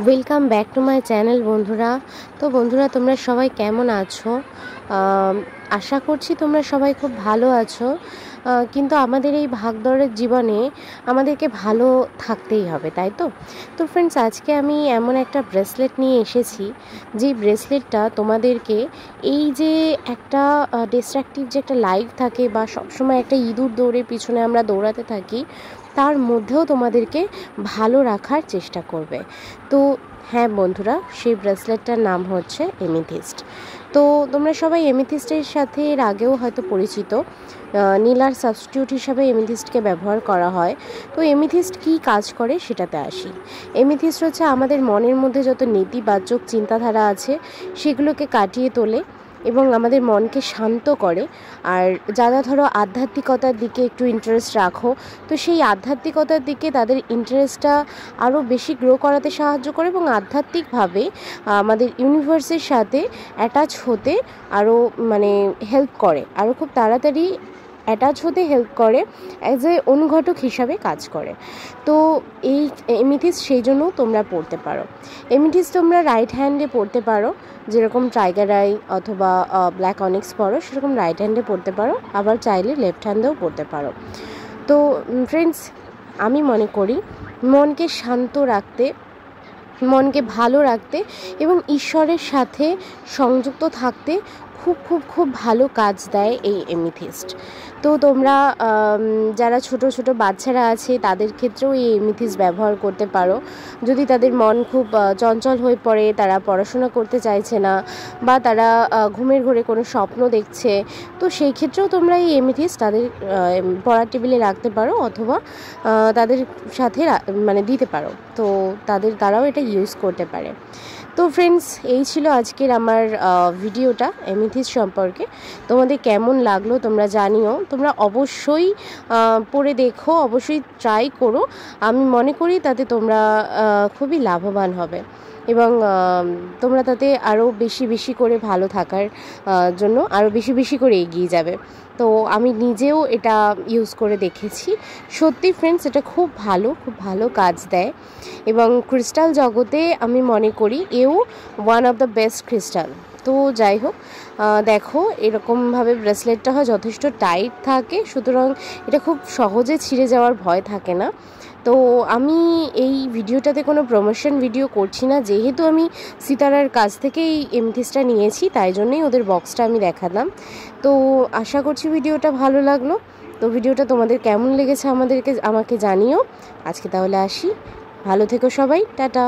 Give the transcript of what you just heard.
Welcome back to my channel বন্ধুরা। তো বন্ধুরা, তোমরা সবাই কেমন আছো? আশা করছি তোমরা সবাই খুব ভালো আছো। কিন্তু আমাদের এই ভাগদৌড়ের জীবনে আমাদেরকে ভালো থাকতেই হবে, তাই তো? তো ফ্রেন্ডস, আজকে আমি এমন একটা ব্রেসলেট নিয়ে এসেছি যেই ব্রেসলেটটা তোমাদেরকে এই যে একটা ডিস্ট্রাকটিভ যে একটা লাইফ থাকে বা সবসময় একটা ইঁদুর দৌড়ের পিছনে আমরা দৌড়াতে থাকি, তার মধ্যেও তোমাদেরকে ভালো রাখার চেষ্টা করবে। তো হ্যাঁ বন্ধুরা, সেই ব্রেসলেটটার নাম হচ্ছে এমিথিস্ট। তো তোমরা সবাই এমিথিস্টের সাথে এর আগেও হয়তো পরিচিত। নীলার সাবস্টিটিউট হিসাবে এমিথিস্টকে ব্যবহার করা হয়। তো এমিথিস্ট কী কাজ করে সেটাতে আসি। এমিথিস্ট হচ্ছে আমাদের মনের মধ্যে যত নেতিবাচক চিন্তাধারা আছে সেগুলোকে কাটিয়ে তোলে এবং আমাদের মনকে শান্ত করে। আর যারা ধরো আধ্যাত্মিকতার দিকে একটু ইন্টারেস্ট রাখো, তো সেই আধ্যাত্মিকতার দিকে তাদের ইন্টারেস্টটা আরও বেশি গ্রো করাতে সাহায্য করে এবং আধ্যাত্মিকভাবে আমাদের ইউনিভার্সের সাথে অ্যাটাচ হতে আরও হেল্প করে, আরও খুব তাড়াতাড়ি অ্যাটাচ হতে হেল্প করে, অ্যাজ এ অনুঘটক হিসাবে কাজ করে। তো এই এমিথিস্ট সেই জন্য তোমরা পড়তে পারো। এমিথিস্ট তোমরা রাইট হ্যান্ডে পড়তে পারো, যেরকম টাইগার আই অথবা ব্ল্যাক অনিক্স পড়ো সেরকম রাইট হ্যান্ডে পড়তে পারো, আবার চাইলে লেফট হ্যান্ডেও পড়তে পারো। তো ফ্রেন্ডস, আমি মনে করি মনকে শান্ত রাখতে, মনকে ভালো রাখতে এবং ঈশ্বরের সাথে সংযুক্ত থাকতে খুব খুব খুব ভালো কাজ দেয় এই এমিথিস্ট। তো তোমরা যারা ছোট ছোট বাচ্চারা আছে তাদের ক্ষেত্রেও এই এমিথিস্ট ব্যবহার করতে পারো। যদি তাদের মন খুব চঞ্চল হয়ে পড়ে, তারা পড়াশোনা করতে চাইছে না বা তারা ঘুমের ঘোরে কোনো স্বপ্ন দেখছে, তো সেই ক্ষেত্রেও তোমরা এই এমিথিস্ট তাদের পড়ার টেবিলে রাখতে পারো অথবা তাদের সাথে দিতে পারো। তো তারাও এটা ইউজ করতে পারে। তো ফ্রেন্ডস, এই ছিল আজকের আমার ভিডিওটা এমিথিস্ট সম্পর্কে। তোমাদের কেমন লাগলো তোমরা জানিও। তোমরা অবশ্যই পড়ে দেখো, অবশ্যই ট্রাই করো। আমি মনে করি তাতে তোমরা খুবই লাভবান হবে এবং তোমরা তাতে আরও বেশি বেশি করে ভালো থাকার জন্য আরও বেশি বেশি করে এগিয়ে যাবে। তো আমি নিজেও এটা ইউজ করে দেখেছি। সত্যি ফ্রেন্ডস, এটা খুব ভালো কাজ দেয় এবং ক্রিস্টাল জগতে আমি মনে করি এও one of the best crystal. তো যাই হোক, দেখো এরকমভাবে ব্রেসলেটটা হয় যথেষ্ট টাইট থাকে, সুতরাং এটা খুব সহজে ছিঁড়ে যাওয়ার ভয় থাকে না। তো আমি এই ভিডিওটাতে কোনো প্রমোশন ভিডিও করছি না, যেহেতু আমি সিতারার কাছ থেকে এই এমিথিস্টটা নিয়েছি তাই জন্যই ওদের বক্সটা আমি দেখালাম। তো আশা করছি ভিডিওটা ভালো লাগলো। তো ভিডিওটা তোমাদের কেমন লেগেছে আমাকে জানিও। আজকে তাহলে আসি, ভালো থেকো সবাই, টাটা।